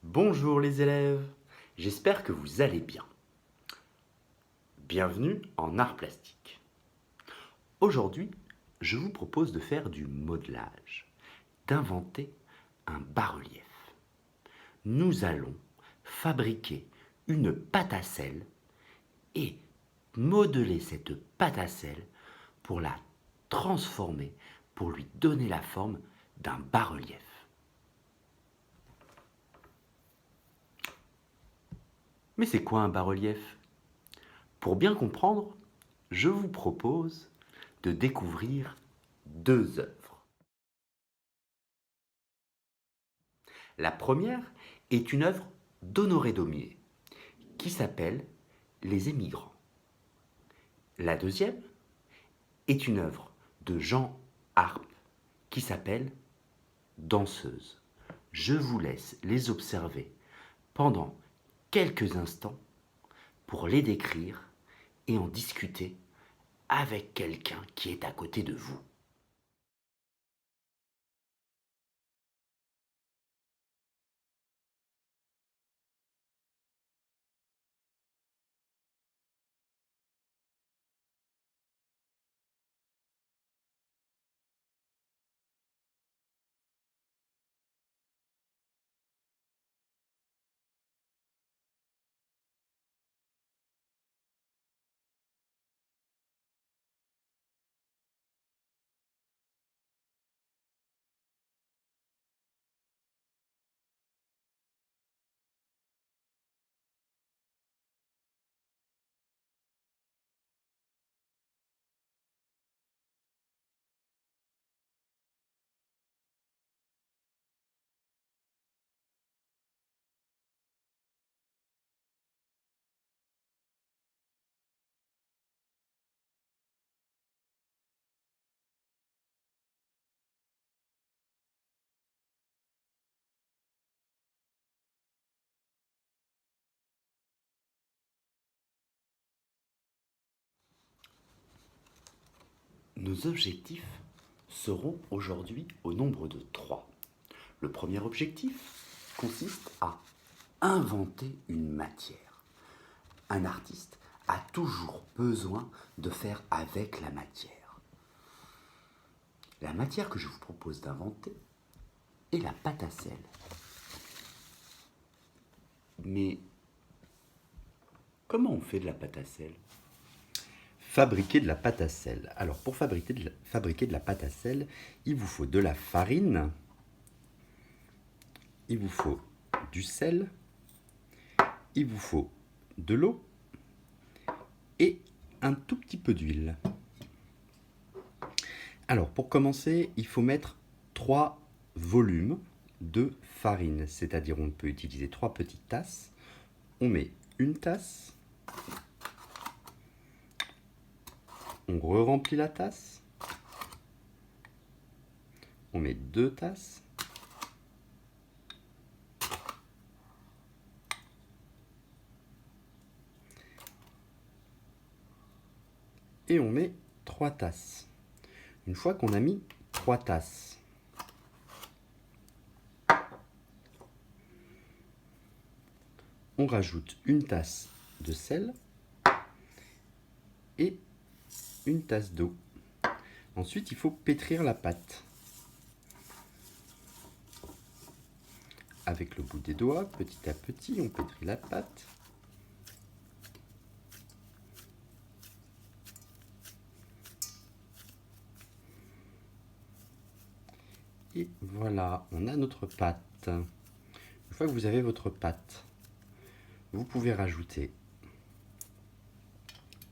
Bonjour les élèves, j'espère que vous allez bien. Bienvenue en art plastique. Aujourd'hui, je vous propose de faire du modelage, d'inventer un bas-relief. Nous allons fabriquer une pâte à sel et modeler cette pâte à sel pour la transformer, pour lui donner la forme d'un bas-relief. Mais c'est quoi un bas-relief? Pour bien comprendre, je vous propose de découvrir deux œuvres. La première est une œuvre d'Honoré Daumier qui s'appelle Les émigrants. La deuxième est une œuvre de Jean Harpe qui s'appelle Danseuse. Je vous laisse les observer pendant quelques instants pour les décrire et en discuter avec quelqu'un qui est à côté de vous. Nos objectifs seront aujourd'hui au nombre de 3. Le premier objectif consiste à inventer une matière. Un artiste a toujours besoin de faire avec la matière. La matière que je vous propose d'inventer est la pâte à sel. Mais comment on fait de la pâte à sel? Fabriquer de la pâte à sel. Alors pour fabriquer de la pâte à sel, il vous faut de la farine, il vous faut du sel, il vous faut de l'eau et un tout petit peu d'huile. Alors pour commencer, il faut mettre 3 volumes de farine, c'est-à-dire on peut utiliser 3 petites tasses. On met une tasse, on re-remplit la tasse, on met 2 tasses, et on met 3 tasses. Une fois qu'on a mis 3 tasses, on rajoute une tasse de sel et une tasse d'eau. Ensuite, il faut pétrir la pâte. Avec le bout des doigts, petit à petit, on pétrit la pâte. Et voilà, on a notre pâte. Une fois que vous avez votre pâte, vous pouvez rajouter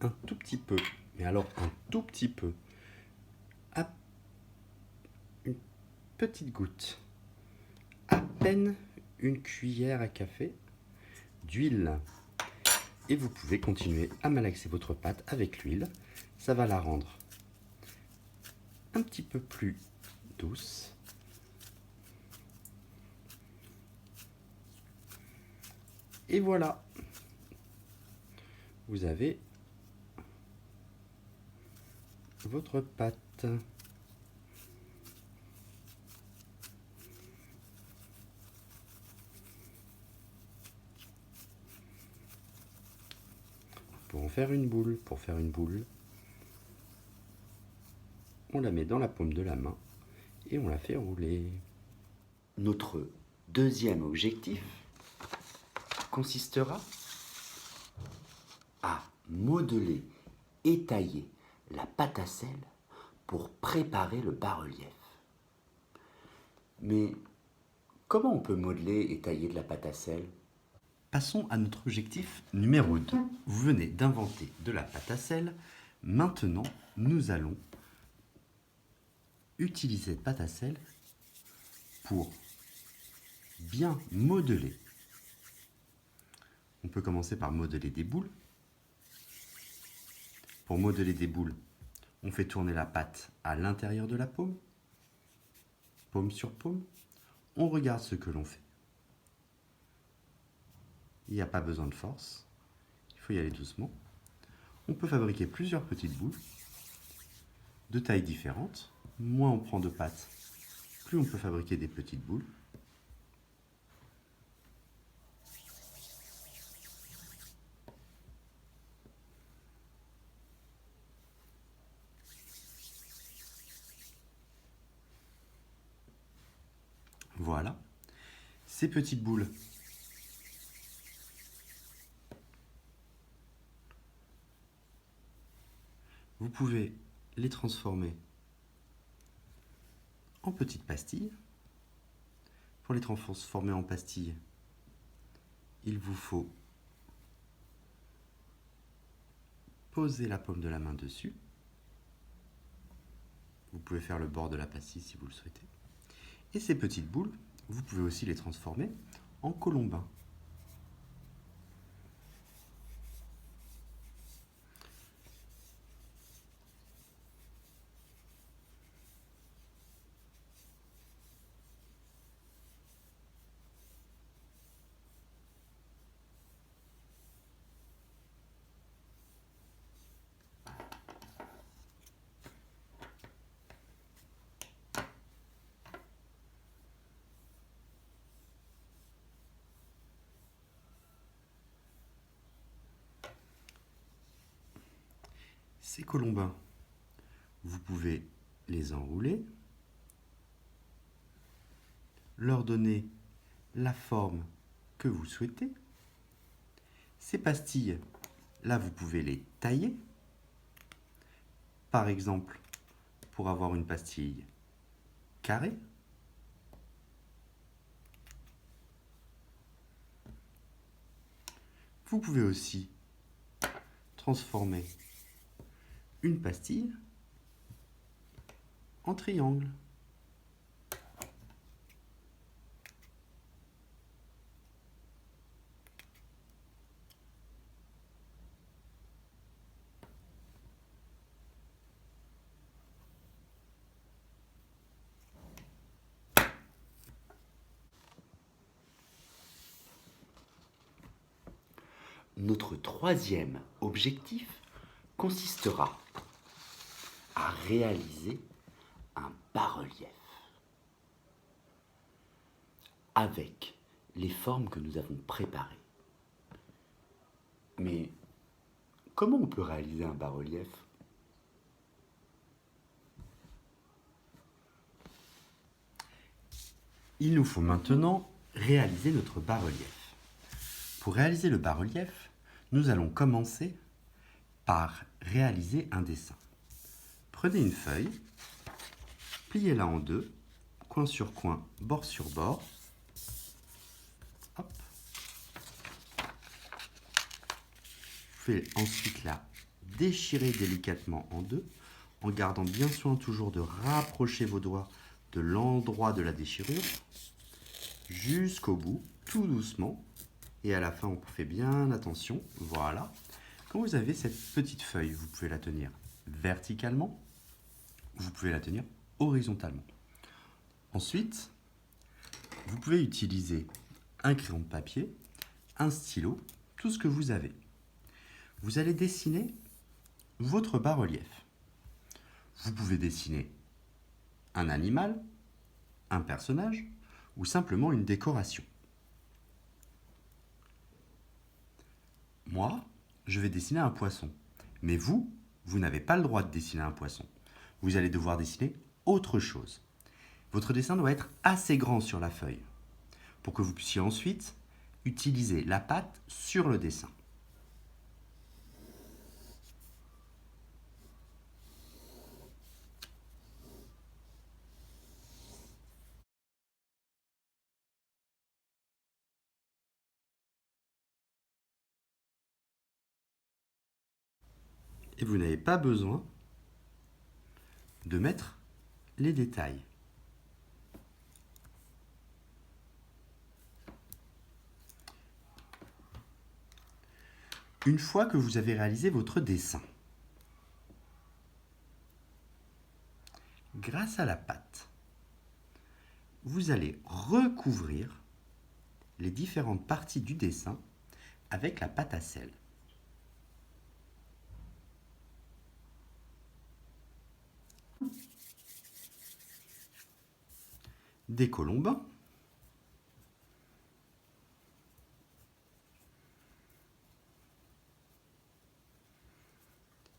un tout petit peu, mais alors un tout petit peu, une petite goutte, à peine une cuillère à café d'huile. Et vous pouvez continuer à malaxer votre pâte avec l'huile. Ça va la rendre un petit peu plus douce. Et voilà, vous avez votre pâte. faire une boule. Pour faire une boule, on la met dans la paume de la main et on la fait rouler. Notre deuxième objectif consistera à modeler et tailler la pâte à sel pour préparer le bas-relief. Mais comment on peut modeler et tailler de la pâte à sel? Passons à notre objectif numéro 2. Vous venez d'inventer de la pâte à sel. Maintenant, nous allons utiliser cette pâte à sel pour bien modeler. On peut commencer par modeler des boules. Pour modeler des boules, on fait tourner la pâte à l'intérieur de la paume, paume sur paume. On regarde ce que l'on fait. Il n'y a pas besoin de force, il faut y aller doucement. On peut fabriquer plusieurs petites boules de tailles différentes. Moins on prend de pâte, plus on peut fabriquer des petites boules. Voilà, ces petites boules vous pouvez les transformer en petites pastilles. Pour les transformer en pastilles, il vous faut poser la paume de la main dessus. Vous pouvez faire le bord de la pastille si vous le souhaitez. Et ces petites boules, vous pouvez aussi les transformer en colombins. Ces colombins, vous pouvez les enrouler, leur donner la forme que vous souhaitez. Ces pastilles, là, vous pouvez les tailler. Par exemple, pour avoir une pastille carrée. Vous pouvez aussi transformer une pastille en triangle. Notre troisième objectif consistera à réaliser un bas-relief avec les formes que nous avons préparées. Mais comment on peut réaliser un bas-relief? Il nous faut maintenant réaliser notre bas-relief. Pour réaliser le bas-relief, nous allons commencer par réaliser un dessin. Prenez une feuille, pliez-la en deux, coin sur coin, bord sur bord. Hop. Vous pouvez ensuite la déchirer délicatement en deux, en gardant bien soin toujours de rapprocher vos doigts de l'endroit de la déchirure, jusqu'au bout, tout doucement. Et à la fin, on fait bien attention. Voilà. Quand vous avez cette petite feuille, vous pouvez la tenir verticalement, vous pouvez la tenir horizontalement. Ensuite, vous pouvez utiliser un crayon de papier, un stylo, tout ce que vous avez. Vous allez dessiner votre bas-relief. Vous pouvez dessiner un animal, un personnage ou simplement une décoration. Moi, je vais dessiner un poisson. Mais vous n'avez pas le droit de dessiner un poisson. Vous allez devoir dessiner autre chose. Votre dessin doit être assez grand sur la feuille pour que vous puissiez ensuite utiliser la pâte sur le dessin. Et vous n'avez pas besoin de mettre les détails. Une fois que vous avez réalisé votre dessin, grâce à la pâte, vous allez recouvrir les différentes parties du dessin avec la pâte à sel. Des colombins,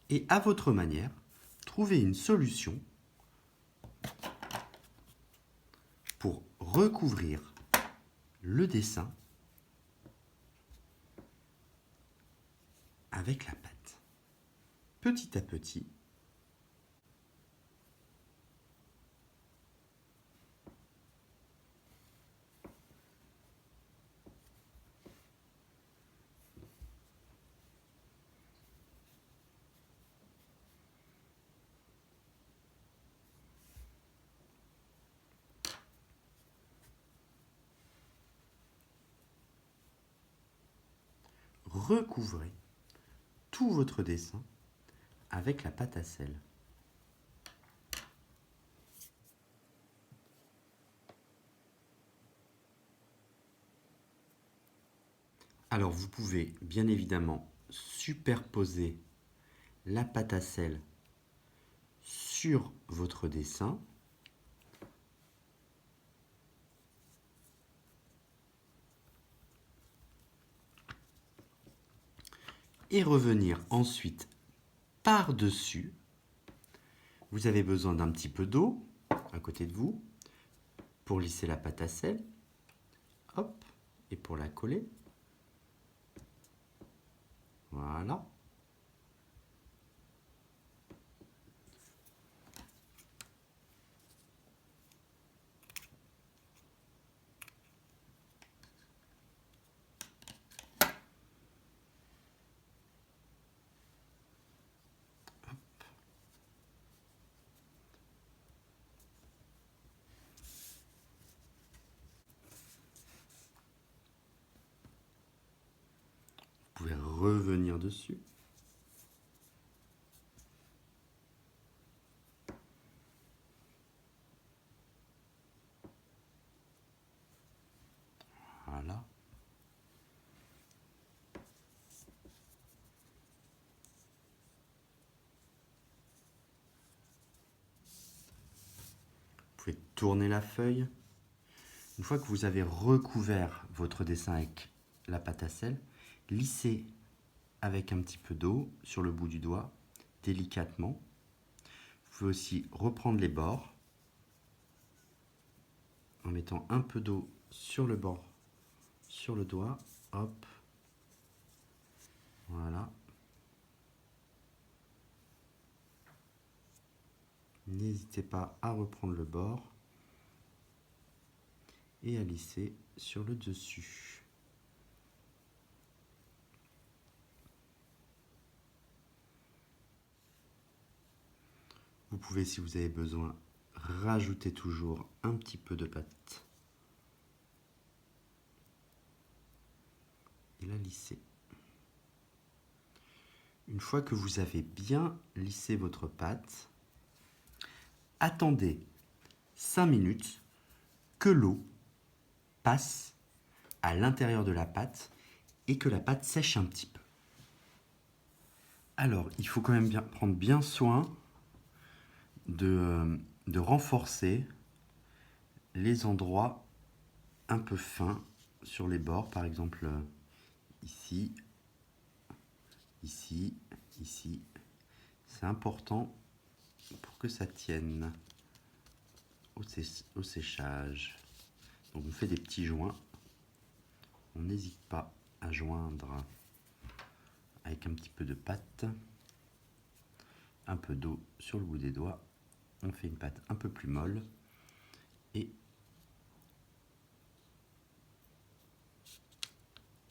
et à votre manière, trouvez une solution pour recouvrir le dessin avec la pâte. Petit à petit, recouvrez tout votre dessin avec la pâte à sel. Alors vous pouvez bien évidemment superposer la pâte à sel sur votre dessin. Et revenir ensuite par-dessus. Vous avez besoin d'un petit peu d'eau à côté de vous pour lisser la pâte à sel. Hop, et pour la coller. Voilà. Vous pouvez revenir dessus. Voilà. Vous pouvez tourner la feuille. Une fois que vous avez recouvert votre dessin avec la pâte à sel, lissez avec un petit peu d'eau sur le bout du doigt, délicatement. Vous pouvez aussi reprendre les bords en mettant un peu d'eau sur le bord, sur le doigt. Hop. Voilà. N'hésitez pas à reprendre le bord et à lisser sur le dessus. Vous pouvez, si vous avez besoin, rajouter toujours un petit peu de pâte et la lisser. Une fois que vous avez bien lissé votre pâte, attendez 5 minutes que l'eau passe à l'intérieur de la pâte et que la pâte sèche un petit peu. Alors, il faut quand même prendre bien soin de renforcer les endroits un peu fins sur les bords, par exemple ici, ici, ici. C'est important pour que ça tienne au séchage. Donc on fait des petits joints. On n'hésite pas à joindre avec un petit peu de pâte, un peu d'eau sur le bout des doigts. On fait une pâte un peu plus molle et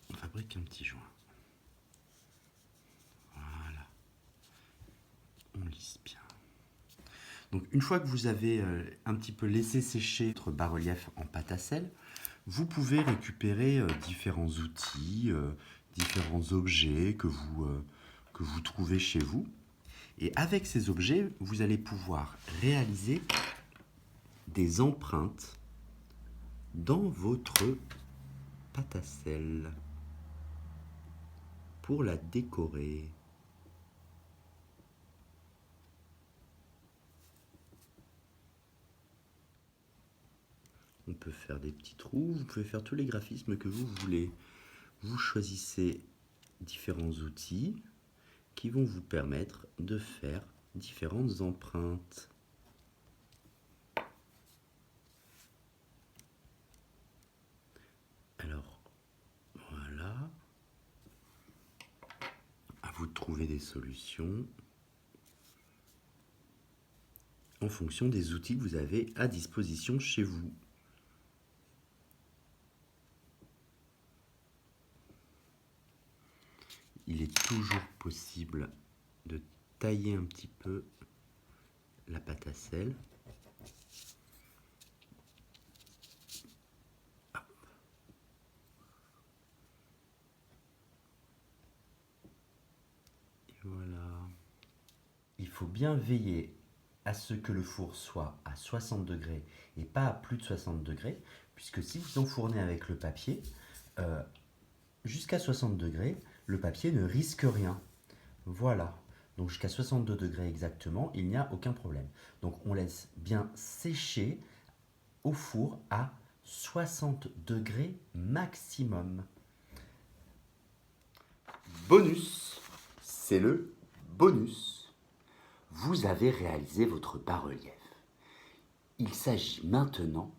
on fabrique un petit joint. Voilà. On lisse bien. Donc une fois que vous avez un petit peu laissé sécher votre bas-relief en pâte à sel, vous pouvez récupérer différents outils, différents objets que vous trouvez chez vous. Et avec ces objets, vous allez pouvoir réaliser des empreintes dans votre pâte à sel pour la décorer. On peut faire des petits trous, vous pouvez faire tous les graphismes que vous voulez. Vous choisissez différents outils qui vont vous permettre de faire différentes empreintes. Alors, voilà. À vous de trouver des solutions en fonction des outils que vous avez à disposition chez vous. Il est toujours possible de tailler un petit peu la pâte à sel. Hop. Et voilà. Il faut bien veiller à ce que le four soit à 60 degrés et pas à plus de 60 degrés, puisque si vous enfournez avec le papier, jusqu'à 60 degrés, le papier ne risque rien. Voilà. Donc jusqu'à 62 degrés exactement, il n'y a aucun problème. Donc on laisse bien sécher au four à 60 degrés maximum. Bonus, c'est le bonus. Vous avez réalisé votre bas-relief. Il s'agit maintenant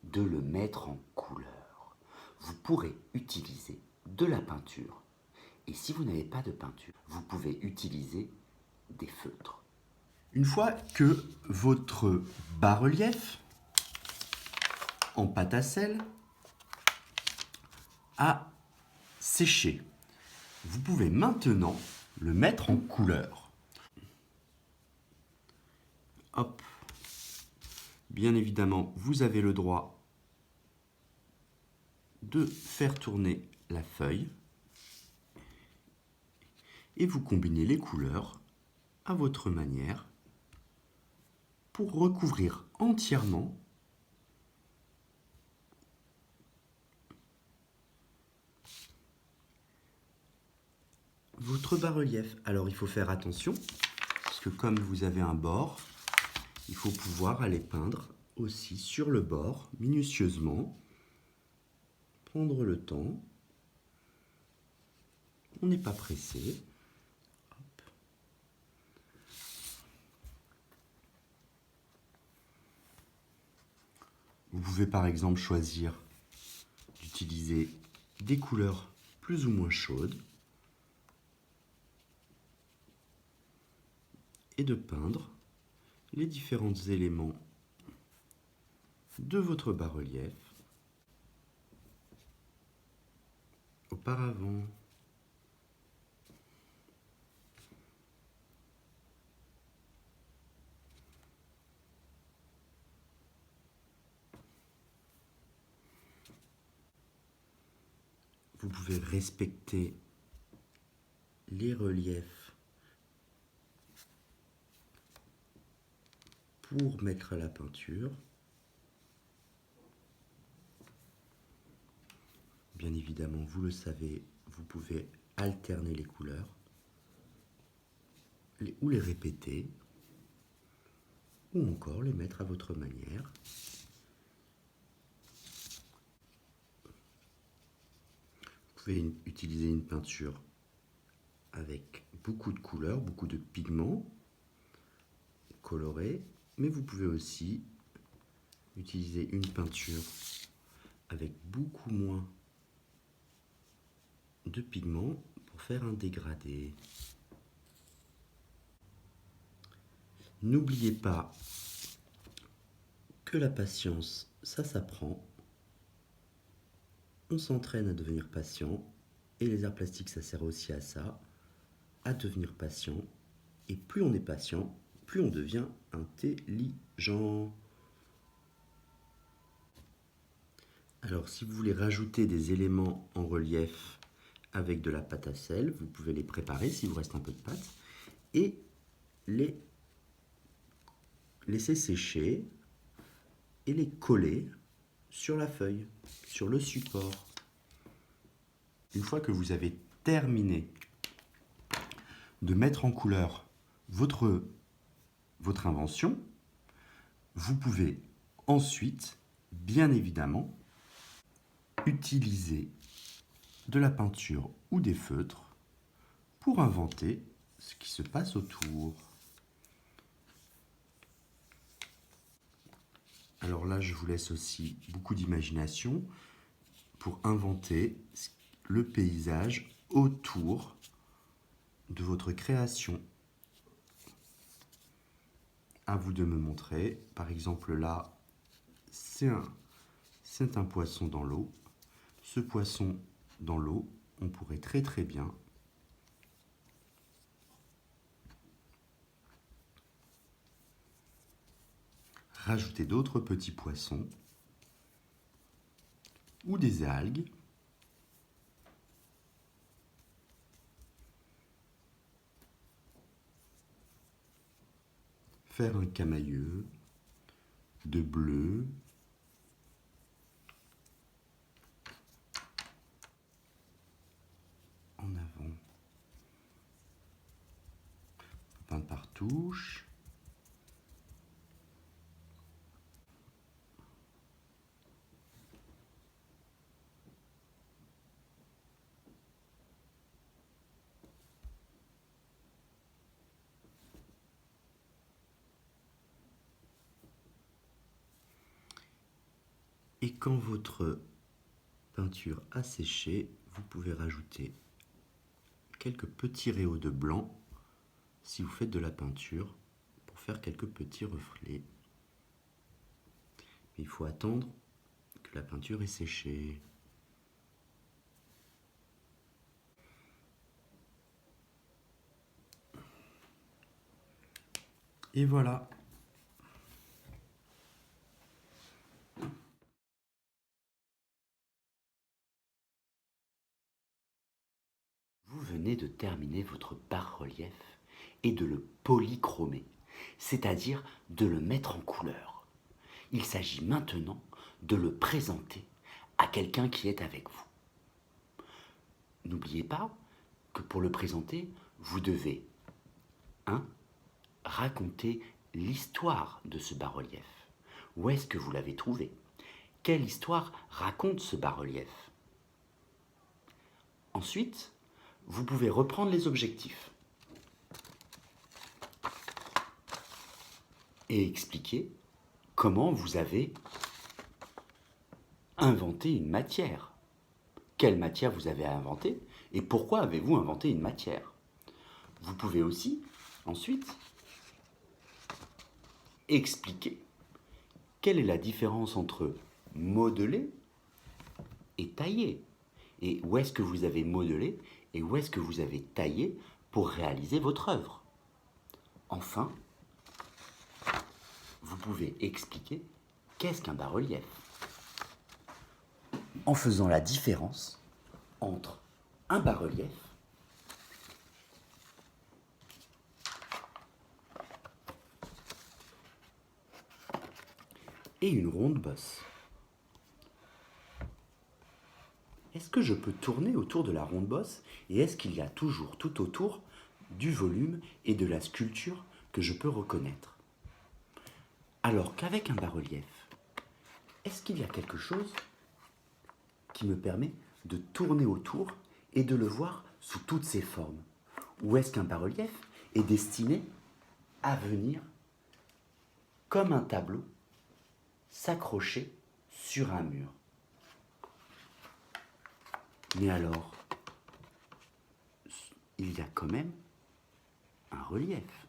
de le mettre en couleur. Vous pourrez utiliser de la peinture. Et si vous n'avez pas de peinture, vous pouvez utiliser des feutres. Une fois que votre bas-relief en pâte à sel a séché, vous pouvez maintenant le mettre en couleur. Hop. Bien évidemment, vous avez le droit de faire tourner la feuille et vous combinez les couleurs à votre manière pour recouvrir entièrement votre bas-relief. Alors il faut faire attention, parce que comme vous avez un bord, il faut pouvoir aller peindre aussi sur le bord, minutieusement, prendre le temps. On n'est pas pressé. Hop. Vous pouvez par exemple choisir d'utiliser des couleurs plus ou moins chaudes et de peindre les différents éléments de votre bas-relief auparavant. Vous pouvez respecter les reliefs pour mettre la peinture. Bien évidemment, vous le savez, vous pouvez alterner les couleurs ou les répéter ou encore les mettre à votre manière. Vous pouvez utiliser une peinture avec beaucoup de couleurs, beaucoup de pigments colorés, mais vous pouvez aussi utiliser une peinture avec beaucoup moins de pigments pour faire un dégradé. N'oubliez pas que la patience, ça s'apprend. On s'entraîne à devenir patient et les arts plastiques, ça sert aussi à ça, à devenir patient. Et plus on est patient, plus on devient intelligent. Alors, si vous voulez rajouter des éléments en relief avec de la pâte à sel, vous pouvez les préparer s'il vous reste un peu de pâte et les laisser sécher et les coller sur la feuille, sur le support. Une fois que vous avez terminé de mettre en couleur votre invention, vous pouvez ensuite, bien évidemment, utiliser de la peinture ou des feutres pour inventer ce qui se passe autour. Alors là, je vous laisse aussi beaucoup d'imagination pour inventer le paysage autour de votre création. À vous de me montrer. Par exemple, là, c'est un poisson dans l'eau. Ce poisson dans l'eau, on pourrait très bien rajouter d'autres petits poissons ou des algues. Faire un camailleux de bleu. En avant. Peindre par touche. Et quand votre peinture a séché, vous pouvez rajouter quelques petits rayons de blanc si vous faites de la peinture pour faire quelques petits reflets. Mais il faut attendre que la peinture est séchée. Et voilà. Vous venez de terminer votre bas-relief et de le polychromer, c'est-à-dire de le mettre en couleur. Il s'agit maintenant de le présenter à quelqu'un qui est avec vous. N'oubliez pas que pour le présenter, vous devez 1. Raconter l'histoire de ce bas-relief. Où est-ce que vous l'avez trouvé? Quelle histoire raconte ce bas-relief? Ensuite, vous pouvez reprendre les objectifs et expliquer comment vous avez inventé une matière. Quelle matière vous avez inventé et pourquoi avez-vous inventé une matière? Vous pouvez aussi, ensuite, expliquer quelle est la différence entre modeler et tailler. Et où est-ce que vous avez modelé et où est-ce que vous avez taillé pour réaliser votre œuvre. Enfin, vous pouvez expliquer qu'est-ce qu'un bas-relief en faisant la différence entre un bas-relief et une ronde bosse. Est-ce que je peux tourner autour de la ronde bosse et est-ce qu'il y a toujours tout autour du volume et de la sculpture que je peux reconnaître? Alors qu'avec un bas-relief, est-ce qu'il y a quelque chose qui me permet de tourner autour et de le voir sous toutes ses formes? Ou est-ce qu'un bas-relief est destiné à venir, comme un tableau, s'accrocher sur un mur? Mais alors, il y a quand même un relief.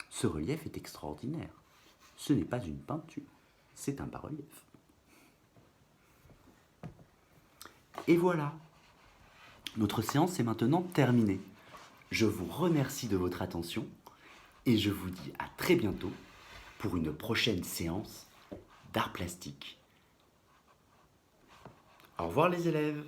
Ce relief est extraordinaire. Ce n'est pas une peinture, c'est un bas-relief. Et voilà, notre séance est maintenant terminée. Je vous remercie de votre attention et je vous dis à très bientôt pour une prochaine séance d'art plastique. Au revoir les élèves.